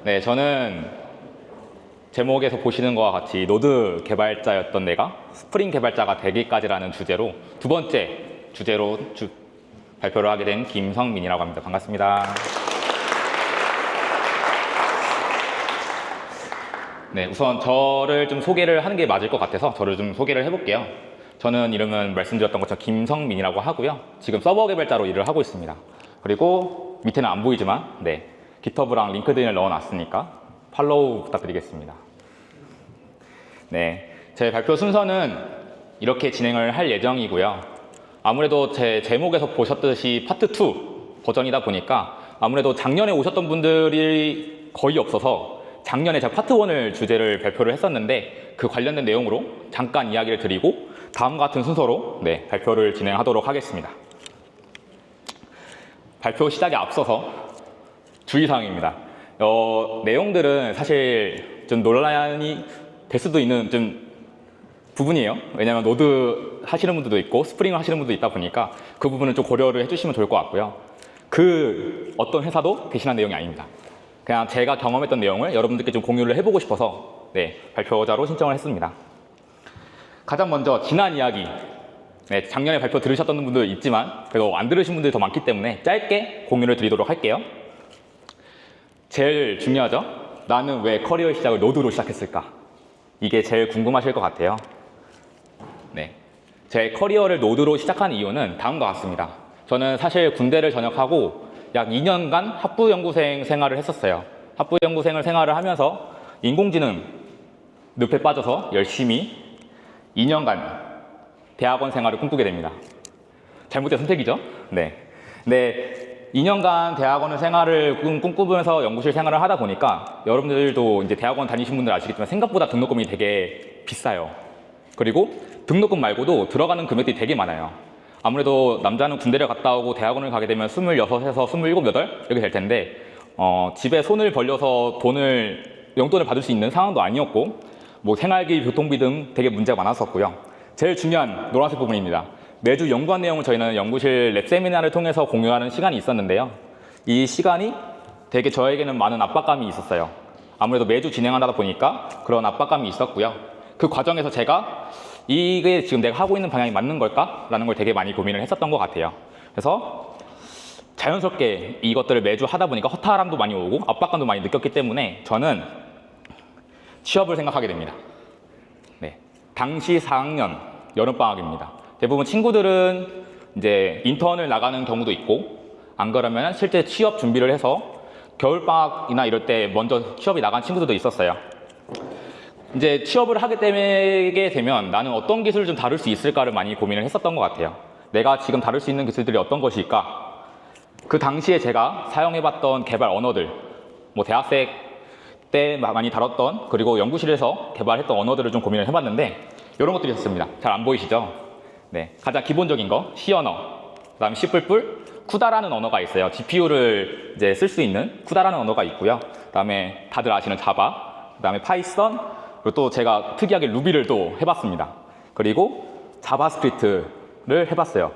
네, 저는 제목에서 보시는 것과 같이 노드 개발자였던 내가 스프링 개발자가 되기까지라는 주제로 두 번째 주제로 발표를 하게 된 김성민이라고 합니다. 반갑습니다. 네, 우선 저를 좀 소개를 하는 게 맞을 것 같아서 저를 좀 소개를 해볼게요. 저는 이름은 말씀드렸던 것처럼 김성민이라고 하고요. 지금 서버 개발자로 일을 하고 있습니다. 그리고 밑에는 안 보이지만 네, 깃허브랑 링크드인을 넣어놨으니까 팔로우 부탁드리겠습니다. 네, 제 발표 순서는 이렇게 진행을 할 예정이고요. 아무래도 제 제목에서 보셨듯이 파트 2 버전이다 보니까 아무래도 작년에 오셨던 분들이 거의 없어서 작년에 제가 파트 1을 주제를 발표를 했었는데 그 관련된 내용으로 잠깐 이야기를 드리고 다음과 같은 순서로 네, 발표를 진행하도록 하겠습니다. 발표 시작에 앞서서 주의사항입니다. 내용들은 사실 좀 논란이 될 수도 있는 좀 부분이에요. 왜냐하면 노드 하시는 분들도 있고 스프링을 하시는 분도 있다 보니까 그 부분은 좀 고려를 해주시면 좋을 것 같고요. 그 어떤 회사도 대신한 내용이 아닙니다. 그냥 제가 경험했던 내용을 여러분들께 좀 공유를 해보고 싶어서 네, 발표자로 신청을 했습니다. 가장 먼저 지난 이야기, 네, 작년에 발표 들으셨던 분도 있지만 그래도 안 들으신 분들이 더 많기 때문에 짧게 공유를 드리도록 할게요. 제일 중요하죠? 나는 왜 커리어의 시작을 노드로 시작했을까? 이게 제일 궁금하실 것 같아요. 네, 제 커리어를 노드로 시작한 이유는 다음과 같습니다. 저는 사실 군대를 전역하고 약 2년간 학부연구생 생활을 했었어요. 학부연구생을 생활을 하면서 인공지능 늪에 빠져서 열심히 2년간 대학원 생활을 꿈꾸게 됩니다. 잘못된 선택이죠? 네. 근데 2년간 대학원 생활을 꿈꾸면서 연구실 생활을 하다 보니까 여러분들도 이제 대학원 다니신 분들 아시겠지만 생각보다 등록금이 되게 비싸요. 그리고 등록금 말고도 들어가는 금액들이 되게 많아요. 아무래도 남자는 군대를 갔다 오고 대학원을 가게 되면 26에서 27, 8 이렇게 될 텐데 집에 손을 벌려서 용돈을 받을 수 있는 상황도 아니었고 뭐 생활비, 교통비 등 되게 문제가 많았었고요. 제일 중요한 노란색 부분입니다. 매주 연구한 내용을 저희는 연구실 랩 세미나를 통해서 공유하는 시간이 있었는데요. 이 시간이 되게 저에게는 많은 압박감이 있었어요. 아무래도 매주 진행하다 보니까 그런 압박감이 있었고요. 그 과정에서 제가 이게 지금 내가 하고 있는 방향이 맞는 걸까? 라는 걸 되게 많이 고민을 했었던 것 같아요. 그래서 자연스럽게 이것들을 매주 하다 보니까 허탈함도 많이 오고 압박감도 많이 느꼈기 때문에 저는 취업을 생각하게 됩니다. 네, 당시 4학년 여름방학입니다. 대부분 친구들은 이제 인턴을 나가는 경우도 있고 안 그러면 실제 취업 준비를 해서 겨울방학이나 이럴 때 먼저 취업이 나간 친구들도 있었어요. 이제 취업을 하게 되면 나는 어떤 기술을 좀 다룰 수 있을까를 많이 고민을 했었던 것 같아요. 내가 지금 다룰 수 있는 기술들이 어떤 것일까? 그 당시에 제가 사용해봤던 개발 언어들, 뭐 대학생 때 많이 다뤘던 그리고 연구실에서 개발했던 언어들을 좀 고민을 해봤는데 이런 것들이 있었습니다. 잘 안 보이시죠? 네, 가장 기본적인 거 C 언어, 그다음 C++, 쿠다라는 언어가 있어요. GPU를 이제 쓸 수 있는 쿠다라는 언어가 있고요. 그다음에 다들 아시는 자바, 그다음에 파이썬, 그리고 또 제가 특이하게 루비를 또 해봤습니다. 그리고 자바스크립트를 해봤어요.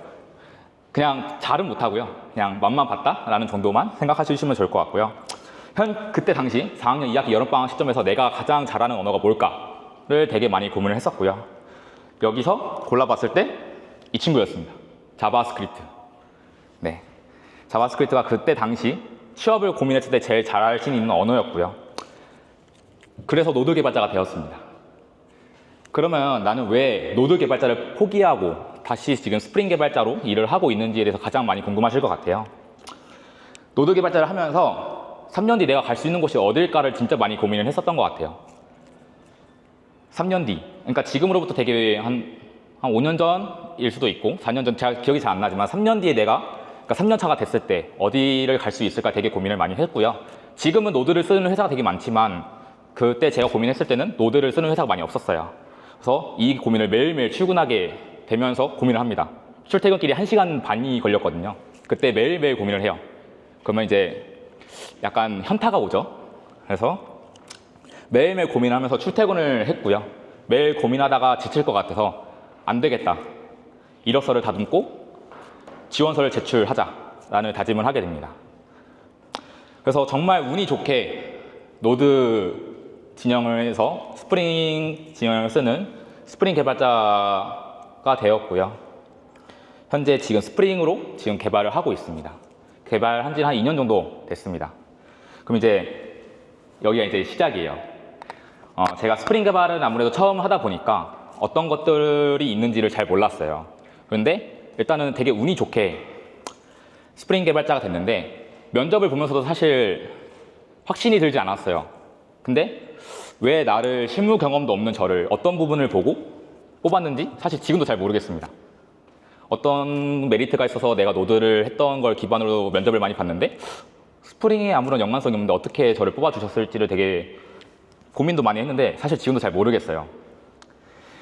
그냥 잘은 못하고요. 그냥 맛만 봤다라는 정도만 생각하시면 좋을 것 같고요. 그때 당시 4학년 2학기 여름방학 시점에서 내가 가장 잘하는 언어가 뭘까를 되게 많이 고민을 했었고요. 여기서 골라봤을 때 이 친구였습니다. 자바스크립트. 네, 자바스크립트가 그때 당시 취업을 고민했을 때 제일 잘할 수 있는 언어였고요. 그래서 노드 개발자가 되었습니다. 그러면 나는 왜 노드 개발자를 포기하고 다시 지금 스프링 개발자로 일을 하고 있는지에 대해서 가장 많이 궁금하실 것 같아요. 노드 개발자를 하면서 3년 뒤 내가 갈 수 있는 곳이 어딜까를 진짜 많이 고민을 했었던 것 같아요. 3년 뒤, 그러니까 지금으로부터 되게 한 5년 전일 수도 있고 4년 전, 제가 기억이 잘 안 나지만 3년 뒤에 그러니까 3년 차가 됐을 때 어디를 갈 수 있을까 되게 고민을 많이 했고요. 지금은 노드를 쓰는 회사가 되게 많지만 그때 제가 고민했을 때는 노드를 쓰는 회사가 많이 없었어요. 그래서 이 고민을 매일매일 출근하게 되면서 고민을 합니다. 출퇴근길이 1시간 반이 걸렸거든요. 그때 매일매일 고민을 해요. 그러면 이제 약간 현타가 오죠. 그래서 매일매일 고민하면서 출퇴근을 했고요. 매일 고민하다가 지칠 것 같아서 안 되겠다. 이력서를 다듬고 지원서를 제출하자라는 다짐을 하게 됩니다. 그래서 정말 운이 좋게 노드 진영을 해서 스프링 진영을 쓰는 스프링 개발자가 되었고요. 현재 지금 스프링으로 지금 개발을 하고 있습니다. 개발한 지는 한 2년 정도 됐습니다. 그럼 이제 여기가 이제 시작이에요. 제가 스프링 개발은 아무래도 처음 하다 보니까 어떤 것들이 있는지를 잘 몰랐어요. 그런데 일단은 되게 운이 좋게 스프링 개발자가 됐는데 면접을 보면서도 사실 확신이 들지 않았어요. 근데 왜 나를 실무 경험도 없는 저를 어떤 부분을 보고 뽑았는지 사실 지금도 잘 모르겠습니다. 어떤 메리트가 있어서 내가 노드를 했던 걸 기반으로 면접을 많이 봤는데 스프링에 아무런 연관성이 없는데 어떻게 저를 뽑아주셨을지를 되게 고민도 많이 했는데 사실 지금도 잘 모르겠어요.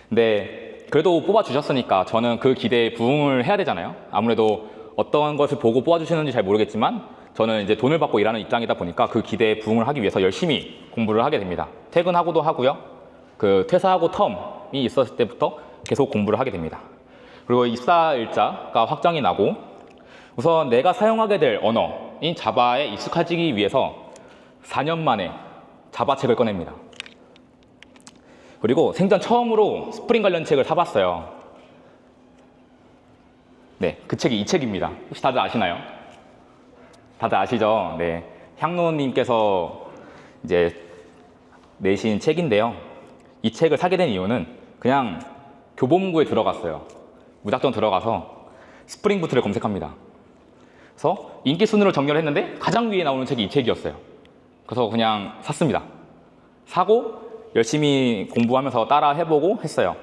근데 그래도 뽑아주셨으니까 저는 그 기대에 부응을 해야 되잖아요. 아무래도 어떤 것을 보고 뽑아주시는지 잘 모르겠지만 저는 이제 돈을 받고 일하는 입장이다 보니까 그 기대에 부응을 하기 위해서 열심히 공부를 하게 됩니다. 퇴근하고도 하고요. 그 퇴사하고 텀이 있었을 때부터 계속 공부를 하게 됩니다. 그리고 입사 일자가 확정이 나고 우선 내가 사용하게 될 언어인 자바에 익숙해지기 위해서 4년 만에 자바 책을 꺼냅니다. 그리고 생전 처음으로 스프링 관련 책을 사봤어요. 네, 그 책이 이 책입니다. 혹시 다들 아시나요? 다들 아시죠? 네, 향노님께서 이제 내신 책인데요. 이 책을 사게 된 이유는 그냥 교보문고에 들어갔어요. 무작정 들어가서 스프링 부트를 검색합니다. 그래서 인기 순으로 정렬을 했는데 가장 위에 나오는 책이 이 책이었어요. 그래서 그냥 샀습니다. 사고 열심히 공부하면서 따라 해보고 했어요.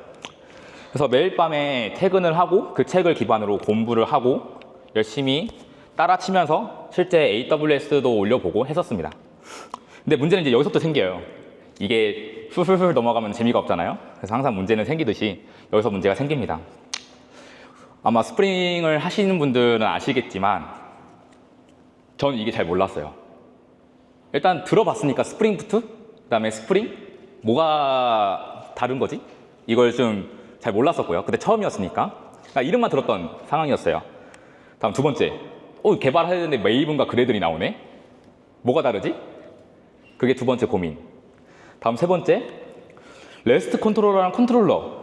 그래서 매일 밤에 퇴근을 하고 그 책을 기반으로 공부를 하고 열심히 따라치면서 실제 AWS도 올려보고 했었습니다. 근데 문제는 이제 여기서부터 생겨요. 이게 술술술 넘어가면 재미가 없잖아요. 그래서 항상 문제는 생기듯이 여기서 문제가 생깁니다. 아마 스프링을 하시는 분들은 아시겠지만 저는 이게 잘 몰랐어요. 일단 들어봤으니까 스프링 부트, 그 다음에 스프링, 뭐가 다른 거지? 이걸 좀 잘 몰랐었고요. 근데 처음이었으니까 그러니까 이름만 들었던 상황이었어요. 다음 두 번째, 개발해야 되는데 메이븐과 그래들이 나오네? 뭐가 다르지? 그게 두 번째 고민. 다음 세 번째, 레스트 컨트롤러랑 컨트롤러.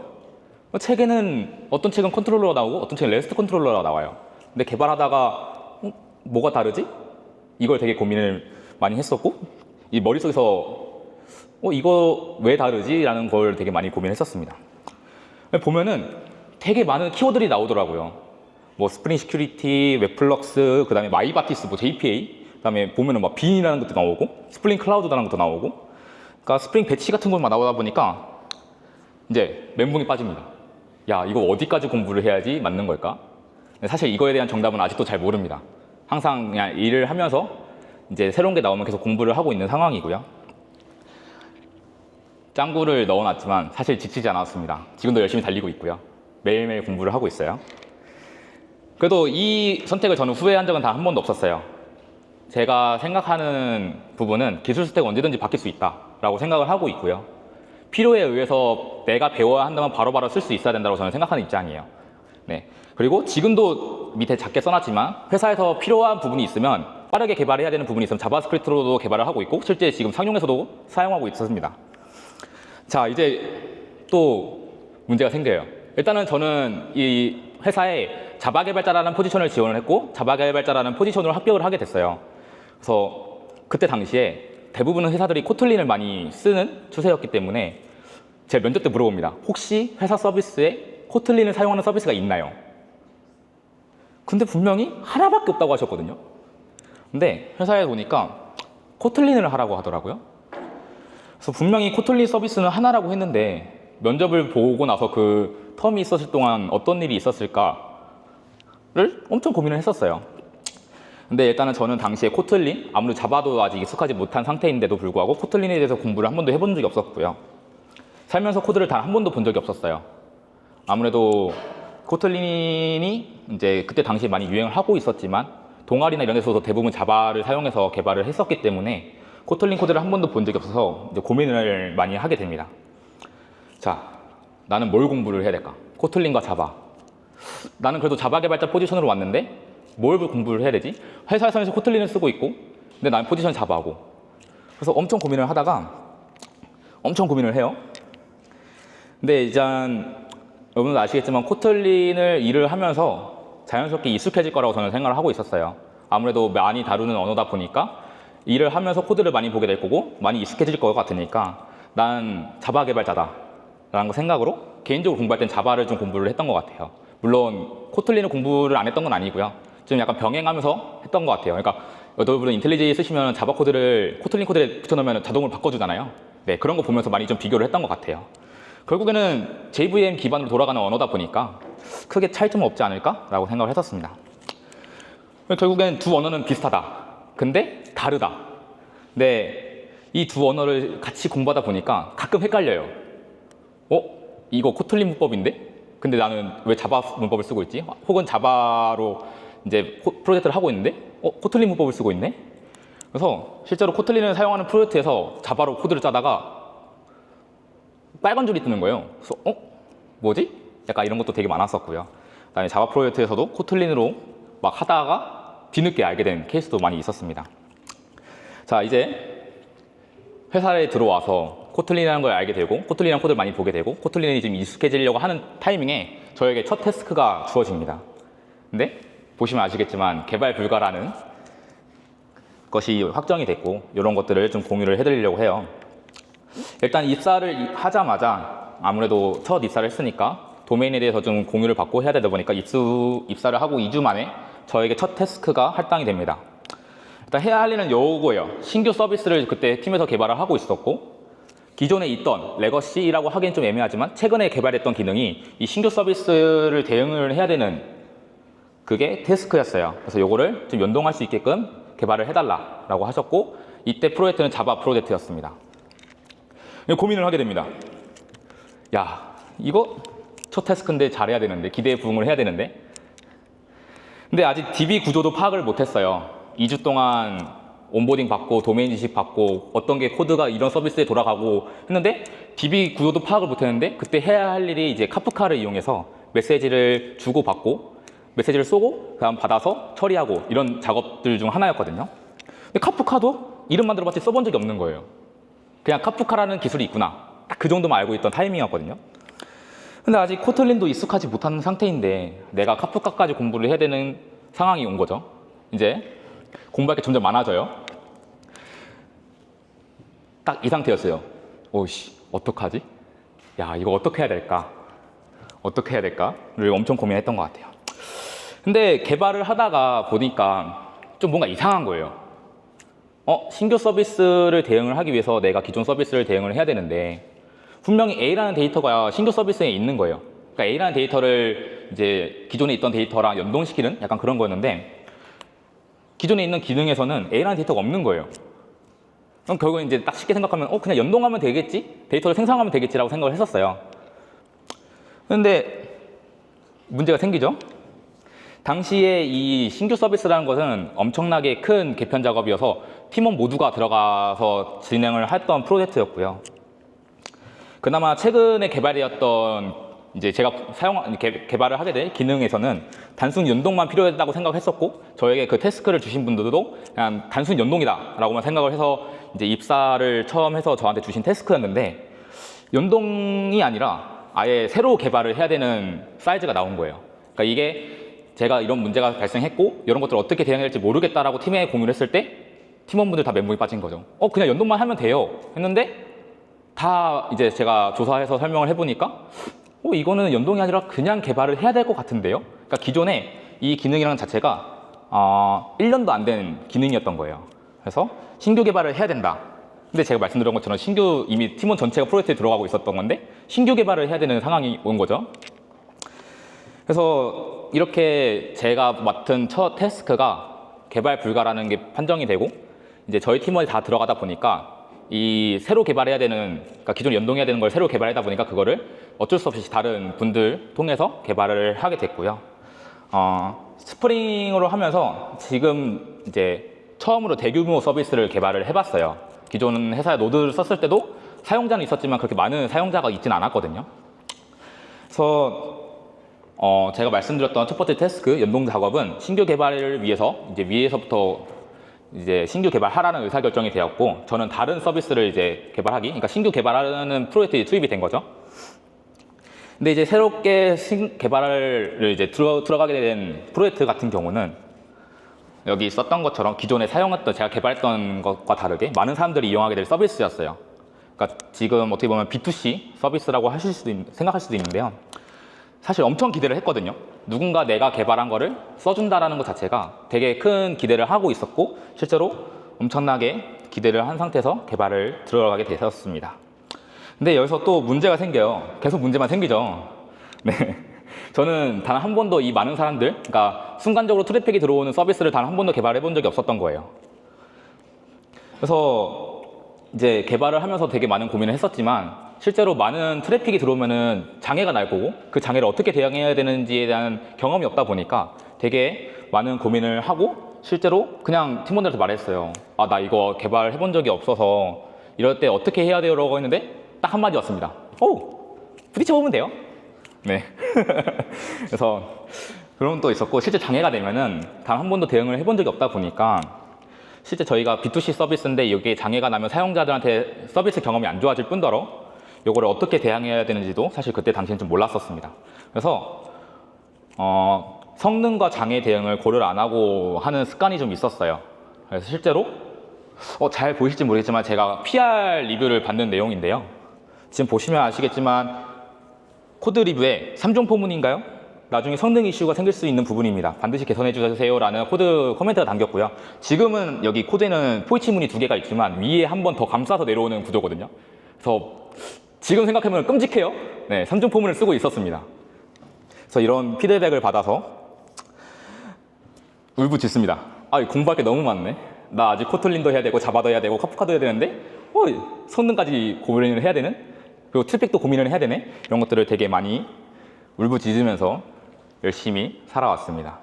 책에는 어떤 책은 컨트롤러가 나오고 어떤 책은 레스트 컨트롤러가 나와요. 근데 개발하다가 뭐가 다르지? 이걸 되게 고민을 많이 했었고 이 머릿속에서 이거 왜 다르지? 라는 걸 되게 많이 고민했었습니다. 보면은 되게 많은 키워드들이 나오더라고요. 뭐 스프링 시큐리티, 웹플럭스, 그 다음에 마이바티스, 뭐 JPA, 그 다음에 보면은 막 빈이라는 것도 나오고 스프링 클라우드라는 것도 나오고 그러니까 스프링 배치 같은 것만 나오다 보니까 이제 멘붕이 빠집니다. 야, 이거 어디까지 공부를 해야지 맞는 걸까? 사실 이거에 대한 정답은 아직도 잘 모릅니다. 항상 그냥 일을 하면서 이제 새로운 게 나오면 계속 공부를 하고 있는 상황이고요. 짱구를 넣어놨지만 사실 지치지 않았습니다. 지금도 열심히 달리고 있고요. 매일매일 공부를 하고 있어요. 그래도 이 선택을 저는 후회한 적은 단 한 번도 없었어요. 제가 생각하는 부분은 기술 스택은 언제든지 바뀔 수 있다라고 생각을 하고 있고요. 필요에 의해서 내가 배워야 한다면 바로바로 쓸 수 있어야 된다고 저는 생각하는 입장이에요. 네. 그리고 지금도 밑에 작게 써놨지만 회사에서 필요한 부분이 있으면 빠르게 개발해야 되는 부분이 있으면 자바스크립트로도 개발을 하고 있고 실제 지금 상용에서도 사용하고 있습니다. 자, 이제 또 문제가 생겨요. 일단은 저는 이 회사에 자바 개발자라는 포지션을 지원을 했고 자바 개발자라는 포지션으로 합격을 하게 됐어요. 그래서 그때 당시에 대부분의 회사들이 코틀린을 많이 쓰는 추세였기 때문에 제 면접 때 물어봅니다. 혹시 회사 서비스에 코틀린을 사용하는 서비스가 있나요? 근데 분명히 하나밖에 없다고 하셨거든요. 근데 회사에 보니까 코틀린을 하라고 하더라고요. 그래서 분명히 코틀린 서비스는 하나라고 했는데 면접을 보고 나서 그 텀이 있었을 동안 어떤 일이 있었을까를 엄청 고민을 했었어요. 근데 일단은 저는 당시에 코틀린, 아무래도 자바도 아직 익숙하지 못한 상태인데도 불구하고 코틀린에 대해서 공부를 한 번도 해본 적이 없었고요. 살면서 코드를 단 한 번도 본 적이 없었어요. 아무래도 코틀린이 이제 그때 당시에 많이 유행을 하고 있었지만 동아리나 이런 데서도 대부분 자바를 사용해서 개발을 했었기 때문에 코틀린 코드를 한 번도 본 적이 없어서 이제 고민을 많이 하게 됩니다. 자, 나는 뭘 공부를 해야 될까? 코틀린과 자바. 나는 그래도 자바 개발자 포지션으로 왔는데 뭘 공부를 해야 되지? 회사에서 코틀린을 쓰고 있고 근데 나는 포지션 자바고 그래서 엄청 고민을 하다가 엄청 고민을 해요. 근데 일단 여러분도 아시겠지만 코틀린을 일을 하면서 자연스럽게 익숙해질 거라고 저는 생각을 하고 있었어요. 아무래도 많이 다루는 언어다 보니까 일을 하면서 코드를 많이 보게 될 거고 많이 익숙해질 것 같으니까 난 자바 개발자다 라는 거 생각으로 개인적으로 공부할 땐 자바를 좀 공부를 했던 것 같아요. 물론 코틀린을 공부를 안 했던 건 아니고요. 좀 약간 병행하면서 했던 것 같아요. 그러니까 여러분은 인텔리제이 쓰시면 자바 코드를 코틀린 코드에 붙여놓으면 자동으로 바꿔주잖아요. 네, 그런 거 보면서 많이 좀 비교를 했던 것 같아요. 결국에는 JVM 기반으로 돌아가는 언어다 보니까 크게 차이점은 없지 않을까라고 생각을 했었습니다. 결국엔 두 언어는 비슷하다. 근데 다르다. 근데 이 두 언어를 같이 공부하다 보니까 가끔 헷갈려요. 이거 코틀린 문법인데? 근데 나는 왜 자바 문법을 쓰고 있지? 혹은 자바로 이제 프로젝트를 하고 있는데 코틀린 문법을 쓰고 있네? 그래서 실제로 코틀린을 사용하는 프로젝트에서 자바로 코드를 짜다가 빨간 줄이 뜨는 거예요. 그래서 뭐지? 약간 이런 것도 되게 많았었고요. 그다음에 자바 프로젝트에서도 코틀린으로 막 하다가 뒤늦게 알게 된 케이스도 많이 있었습니다. 자, 이제 회사에 들어와서 코틀린이라는 걸 알게 되고 코틀린이라는 코드를 많이 보게 되고 코틀린이 지금 익숙해지려고 하는 타이밍에 저에게 첫 태스크가 주어집니다. 근데 보시면 아시겠지만 개발 불가라는 것이 확정이 됐고 이런 것들을 좀 공유를 해드리려고 해요. 일단 입사를 하자마자 아무래도 첫 입사를 했으니까 도메인에 대해서 좀 공유를 받고 해야 되다 보니까 입사를 하고 2주 만에 저에게 첫 태스크가 할당이 됩니다. 일단 해야 할 일은 요거예요. 신규 서비스를 그때 팀에서 개발을 하고 있었고 기존에 있던 레거시라고 하기엔 좀 애매하지만 최근에 개발했던 기능이 이 신규 서비스를 대응을 해야 되는 그게 태스크였어요. 그래서 요거를 좀 연동할 수 있게끔 개발을 해달라고 하셨고 이때 프로젝트는 자바 프로젝트였습니다. 고민을 하게 됩니다. 야, 이거 첫 태스크인데 잘해야 되는데 기대에 부응을 해야 되는데 근데 아직 DB 구조도 파악을 못했어요. 2주 동안 온보딩 받고 도메인 지식 받고 어떤 게 코드가 이런 서비스에 돌아가고 했는데 DB 구조도 파악을 못했는데 그때 해야 할 일이 이제 카프카를 이용해서 메시지를 주고받고 메시지를 쏘고 그다음 받아서 처리하고 이런 작업들 중 하나였거든요. 근데 카프카도 이름만 들어봤지 써본 적이 없는 거예요. 그냥 카프카라는 기술이 있구나. 딱 그 정도만 알고 있던 타이밍이었거든요. 근데 아직 코틀린도 익숙하지 못한 상태인데 내가 카프카까지 공부를 해야 되는 상황이 온 거죠. 이제 공부할 게 점점 많아져요. 딱 이 상태였어요. 오씨, 어떡하지? 야, 이거 어떻게 해야 될까? 어떻게 해야 될까?를 엄청 고민했던 것 같아요. 근데 개발을 하다가 보니까 좀 뭔가 이상한 거예요. 신규 서비스를 대응을 하기 위해서 내가 기존 서비스를 대응을 해야 되는데 분명히 A라는 데이터가 신규 서비스에 있는 거예요. 그러니까 A라는 데이터를 이제 기존에 있던 데이터랑 연동시키는 약간 그런 거였는데 기존에 있는 기능에서는 A라는 데이터가 없는 거예요. 그럼 결국은 이제 딱 쉽게 생각하면 그냥 연동하면 되겠지? 데이터를 생성하면 되겠지라고 생각을 했었어요. 근데 문제가 생기죠. 당시에 이 신규 서비스라는 것은 엄청나게 큰 개편 작업이어서 팀원 모두가 들어가서 진행을 했던 프로젝트였고요. 그나마 최근에 개발되었던 이제 제가 개발을 하게 될 기능에서는 단순 연동만 필요하다고 생각했었고 저에게 그 태스크를 주신 분들도 그냥 단순 연동이다라고만 생각을 해서 이제 입사를 처음 해서 저한테 주신 태스크였는데 연동이 아니라 아예 새로 개발을 해야 되는 사이즈가 나온 거예요. 그러니까 이게 제가 이런 문제가 발생했고 이런 것들을 어떻게 대응해야 할지 모르겠다라고 팀에 공유를 했을 때 팀원분들 다 멘붕이 빠진 거죠. 그냥 연동만 하면 돼요 했는데 다 이제 제가 조사해서 설명을 해보니까 이거는 연동이 아니라 그냥 개발을 해야 될 것 같은데요. 그러니까 기존에 이 기능이라는 자체가 1년도 안 된 기능이었던 거예요. 그래서 신규 개발을 해야 된다. 근데 제가 말씀드린 것처럼 이미 팀원 전체가 프로젝트에 들어가고 있었던 건데 신규 개발을 해야 되는 상황이 온 거죠. 그래서 이렇게 제가 맡은 첫 태스크가 개발 불가라는 게 판정이 되고 이제 저희 팀원이 다 들어가다 보니까 이 새로 개발해야 되는, 그러니까 기존에 연동해야 되는 걸 새로 개발하다 보니까 그거를 어쩔 수 없이 다른 분들 통해서 개발을 하게 됐고요. 스프링으로 하면서 지금 이제 처음으로 대규모 서비스를 개발을 해봤어요. 기존 회사에 노드를 썼을 때도 사용자는 있었지만 그렇게 많은 사용자가 있지는 않았거든요. 그래서 제가 말씀드렸던 첫 번째 태스크 연동 작업은 신규 개발을 위해서 이제 위에서부터 이제 신규 개발하라는 의사결정이 되었고, 저는 다른 서비스를 이제 개발하기, 그러니까 신규 개발하는 프로젝트에 투입이 된 거죠. 근데 이제 새롭게 개발을 이제 들어가게 된 프로젝트 같은 경우는 여기 썼던 것처럼 기존에 사용했던, 제가 개발했던 것과 다르게 많은 사람들이 이용하게 될 서비스였어요. 그러니까 지금 어떻게 보면 B2C 서비스라고 생각할 수도 있는데요. 사실 엄청 기대를 했거든요. 누군가 내가 개발한 거를 써준다라는 것 자체가 되게 큰 기대를 하고 있었고, 실제로 엄청나게 기대를 한 상태에서 개발을 들어가게 되었습니다. 근데 여기서 또 문제가 생겨요. 계속 문제만 생기죠. 네. 저는 단 한 번도 이 많은 사람들, 그러니까 순간적으로 트래픽이 들어오는 서비스를 단 한 번도 개발해 본 적이 없었던 거예요. 그래서 이제 개발을 하면서 되게 많은 고민을 했었지만, 실제로 많은 트래픽이 들어오면은 장애가 날 거고, 그 장애를 어떻게 대응해야 되는지에 대한 경험이 없다 보니까 되게 많은 고민을 하고, 실제로 그냥 팀원들한테 말했어요. 아, 나 이거 개발해 본 적이 없어서 이럴 때 어떻게 해야 돼요? 라고 했는데 딱 한마디 왔습니다. 오! 부딪혀보면 돼요. 네. 그래서 그런 것도 있었고, 실제 장애가 되면은 단 한 번도 대응을 해본 적이 없다 보니까, 실제 저희가 B2C 서비스인데 여기에 장애가 나면 사용자들한테 서비스 경험이 안 좋아질 뿐더러 이거를 어떻게 대응해야 되는지도 사실 그때 당시엔 좀 몰랐었습니다. 그래서 성능과 장애 대응을 고려를 안 하고 하는 습관이 좀 있었어요. 그래서 실제로 잘 보이실지 모르겠지만 제가 PR 리뷰를 받는 내용인데요. 지금 보시면 아시겠지만 코드 리뷰에 3종 포문인가요? 나중에 성능 이슈가 생길 수 있는 부분입니다. 반드시 개선해 주세요 라는 코드 코멘트가 담겼고요. 지금은 여기 코드에는 포이치문이 2개가 있지만 위에 한 번 더 감싸서 내려오는 구조거든요. 그래서 지금 생각해보면 끔찍해요. 네, 3종 포문을 쓰고 있었습니다. 그래서 이런 피드백을 받아서 울부짖습니다. 아, 공부할 게 너무 많네. 나 아직 코틀린도 해야 되고 자바도 해야 되고 카프카도 해야 되는데 성능까지 고민을 해야 되는, 그리고 트래픽도 고민을 해야 되네. 이런 것들을 되게 많이 울부짖으면서 열심히 살아왔습니다.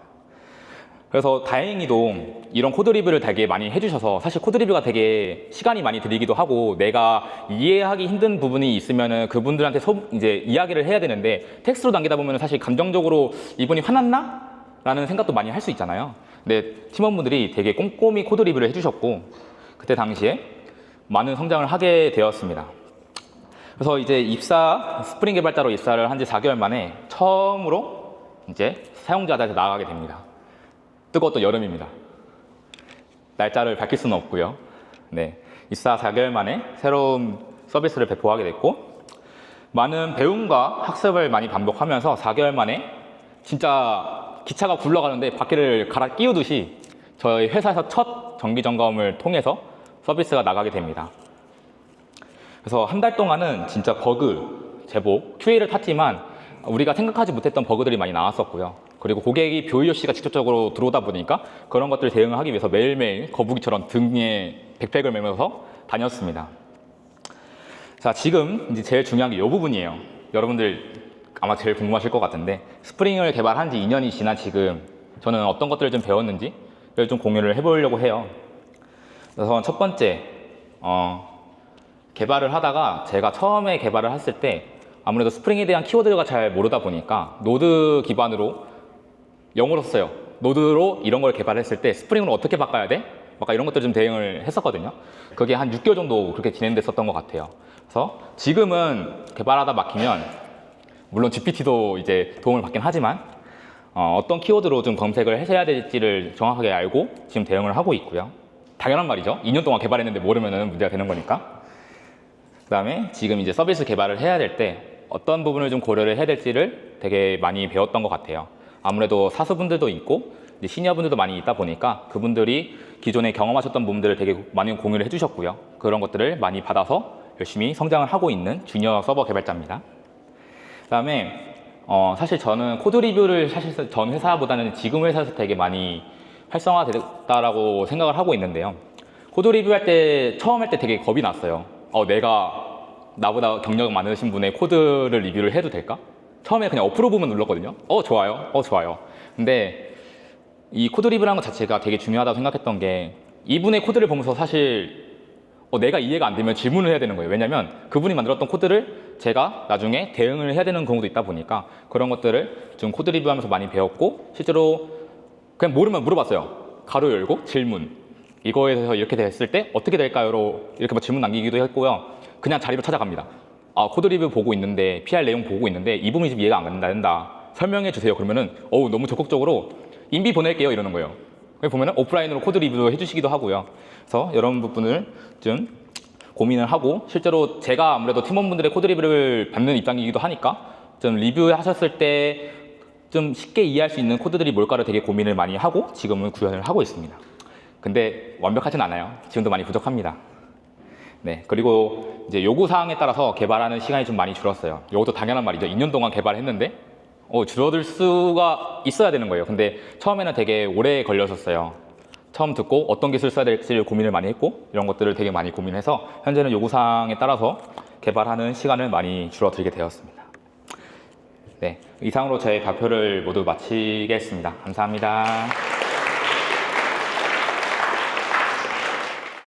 그래서 다행히도 이런 코드 리뷰를 되게 많이 해주셔서, 사실 코드 리뷰가 되게 시간이 많이 들이기도 하고 내가 이해하기 힘든 부분이 있으면은 그분들한테 이제 이야기를 해야 되는데, 텍스트로 남기다 보면 사실 감정적으로 이분이 화났나? 라는 생각도 많이 할 수 있잖아요. 근데 팀원분들이 되게 꼼꼼히 코드 리뷰를 해주셨고, 그때 당시에 많은 성장을 하게 되었습니다. 그래서 이제 스프링 개발자로 입사를 한 지 4개월 만에 처음으로 이제 사용자들한테 나가게 됩니다. 뜨거웠던 여름입니다. 날짜를 밝힐 수는 없고요. 네, 입사 4개월 만에 새로운 서비스를 배포하게 됐고, 많은 배움과 학습을 많이 반복하면서 4개월 만에 진짜 기차가 굴러가는데 바퀴를 갈아 끼우듯이 저희 회사에서 첫 정기 점검을 통해서 서비스가 나가게 됩니다. 그래서 한 달 동안은 진짜 버그 제복, QA를 탔지만 우리가 생각하지 못했던 버그들이 많이 나왔었고요. 그리고 고객이 BOC가 직접적으로 들어오다 보니까 그런 것들을 대응을 하기 위해서 매일매일 거북이처럼 등에 백팩을 메면서 다녔습니다. 자, 지금 이제 제일 중요한 게 이 부분이에요. 여러분들 아마 제일 궁금하실 것 같은데, 스프링을 개발한 지 2년이 지난 지금 저는 어떤 것들을 좀 배웠는지를 좀 공유를 해보려고 해요. 그래서 첫 번째, 개발을 하다가 제가 처음에 개발을 했을 때 아무래도 스프링에 대한 키워드가 잘 모르다 보니까 노드 기반으로 영어로 썼어요. 노드로 이런 걸 개발했을 때 스프링으로 어떻게 바꿔야 돼? 막 이런 것들 좀 대응을 했었거든요. 그게 한 6개월 정도 그렇게 진행됐었던 것 같아요. 그래서 지금은 개발하다 막히면, 물론 GPT도 이제 도움을 받긴 하지만 어떤 키워드로 좀 검색을 해야 될지를 정확하게 알고 지금 대응을 하고 있고요. 당연한 말이죠. 2년 동안 개발했는데 모르면 문제가 되는 거니까. 그 다음에 지금 이제 서비스 개발을 해야 될 때 어떤 부분을 좀 고려를 해야 될지를 되게 많이 배웠던 것 같아요. 아무래도 사수분들도 있고 이제 시니어분들도 많이 있다 보니까 그분들이 기존에 경험하셨던 부분들을 되게 많이 공유를 해주셨고요. 그런 것들을 많이 받아서 열심히 성장을 하고 있는 주니어 서버 개발자입니다. 그 다음에 사실 저는 코드 리뷰를 사실 전 회사보다는 지금 회사에서 되게 많이 활성화됐다라고 생각을 하고 있는데요. 코드 리뷰할 때 처음 할 때 되게 겁이 났어요. 내가 나보다 경력 많으신 분의 코드를 리뷰를 해도 될까? 처음에 그냥 어프로브만 눌렀거든요. 좋아요. 좋아요. 근데 이 코드 리뷰라는 것 자체가 되게 중요하다고 생각했던 게, 이분의 코드를 보면서 사실 내가 이해가 안 되면 질문을 해야 되는 거예요. 왜냐면 그분이 만들었던 코드를 제가 나중에 대응을 해야 되는 경우도 있다 보니까 그런 것들을 좀 코드 리뷰하면서 많이 배웠고, 실제로 그냥 모르면 물어봤어요. 가로 열고 질문. 이거에 대해서 이렇게 됐을 때 어떻게 될까요?로 이렇게 뭐 질문 남기기도 했고요. 그냥 자리로 찾아갑니다. 아, 코드 리뷰 보고 있는데 PR 내용 보고 있는데 이 부분이 좀 이해가 안 된다. 설명해 주세요. 그러면은 너무 적극적으로 인비 보낼게요 이러는 거예요. 여기 보면은 오프라인으로 코드 리뷰도 해주시기도 하고요. 그래서 이런 부분을 좀 고민을 하고 실제로 제가 아무래도 팀원분들의 코드 리뷰를 받는 입장이기도 하니까 좀 리뷰하셨을 때 좀 쉽게 이해할 수 있는 코드들이 뭘까를 되게 고민을 많이 하고 지금은 구현을 하고 있습니다. 근데 완벽하진 않아요. 지금도 많이 부족합니다. 네, 그리고 이제 요구사항에 따라서 개발하는 시간이 좀 많이 줄었어요. 이것도 당연한 말이죠. 2년 동안 개발했는데 줄어들 수가 있어야 되는 거예요. 근데 처음에는 되게 오래 걸렸었어요. 처음 듣고 어떤 기술 써야 될지 고민을 많이 했고 이런 것들을 되게 많이 고민해서 현재는 요구사항에 따라서 개발하는 시간을 많이 줄어들게 되었습니다. 네, 이상으로 제 발표를 모두 마치겠습니다. 감사합니다.